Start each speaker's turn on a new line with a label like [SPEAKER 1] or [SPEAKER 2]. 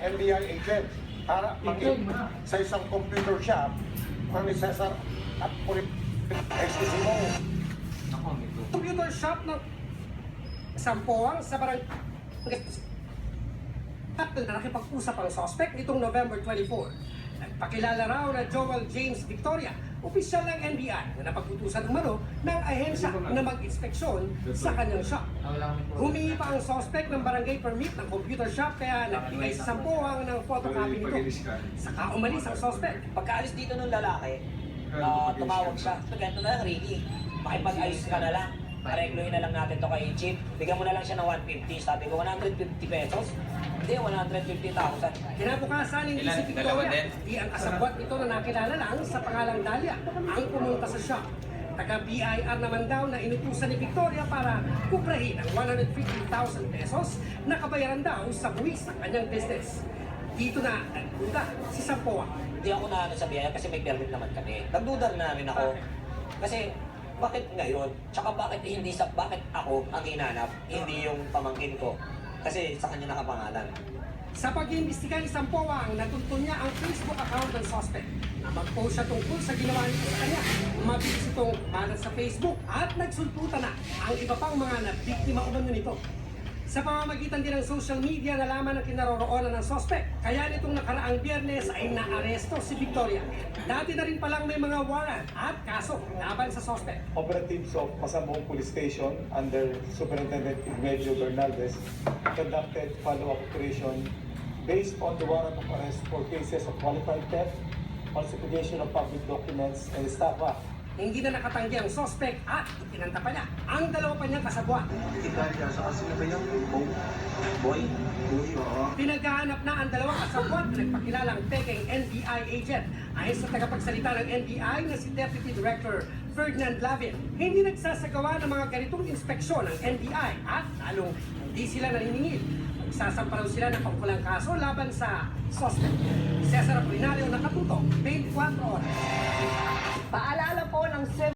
[SPEAKER 1] NBI agent para sa isang computer shop ni Cesar at exclusivo.
[SPEAKER 2] Computer shop ng Sampoang sa barangay na nakipag-usap ang suspect nitong November 24. Nagpakilala raw na Joel James Victoria, opisyal ng NBI na napag-utusan umano ng ahensya na mag-inspeksyon sa kanyang shop. Humingi pa ang suspect ng barangay permit ng computer shop kaya nagbigay sa Sampoang ng photocopy nito. Saka umalis ang suspect.
[SPEAKER 3] Pagkaalis dito ng lalaki, tumawag siya. So, ganito na lang, Ricky. Makipag-ayos ka na lang. Pareglohin na lang natin to kay Chief. Bigyan mo na lang siya ng 150. Sabi ko, 150 pesos. Hindi, 150,000.
[SPEAKER 2] Kinabukasan hindi si Victoria, di ang kasabwat nito na nakilala lang sa pangalang Dalia ang pumunta sa shop. Taga-BIR naman daw na inutusan ni Victoria para kuprahin ang 150,000 pesos na kabayaran daw sa buwis ng kanyang business. Dito na nagduda si Sampoa.
[SPEAKER 3] Hindi ako na sa biyaya kasi may permit naman kami. Nagduda na rin ako. Kasi, bakit ngayon? Tsaka bakit ako ang hinanap, hindi yung pamangkin ko? Kasi sa kanya nakapangalan.
[SPEAKER 2] Sa pag-iimbestiga ni Sampoa, natuntun niya ang Facebook account ng suspect na mag-post siya tungkol sa ginawa nito sa kanya. Mabilis itong malat sa Facebook at nagsulputan na ang iba pang mga nabiktima umano nito. Sa pamamagitan din ng social media, nalaman ang kinaroroonan ng suspect. Kaya nitong nakaraang Biyernes ay naaresto si Victoria. Dati na rin palang may mga warrant at kaso laban sa suspect.
[SPEAKER 4] Operatives of Masambong Police Station under Superintendent Igmedio Bernaldez conducted follow-up operation based on the warrant of arrest for cases of qualified theft, falsification of public documents, and estafa.
[SPEAKER 2] Hindi na nakatanggi ang suspect at ikinanta pa niya ang dalawa pa niyang kasabwat. Pinaghahanap na ang dalawang kasabwat na nagpakilalang peking NBI agent. Ayon sa tagapagsalita ng NBI na si Deputy Director Ferdinand Lavin, hindi nagsasagawa ng mga ganitong inspeksyon ng NBI at lalong hindi sila naniningil. Magsasampa raw sila ng pangkulang kaso laban sa suspect. Cesar Apolinario, nakatutok, 24 oras.
[SPEAKER 5] Paalala po ng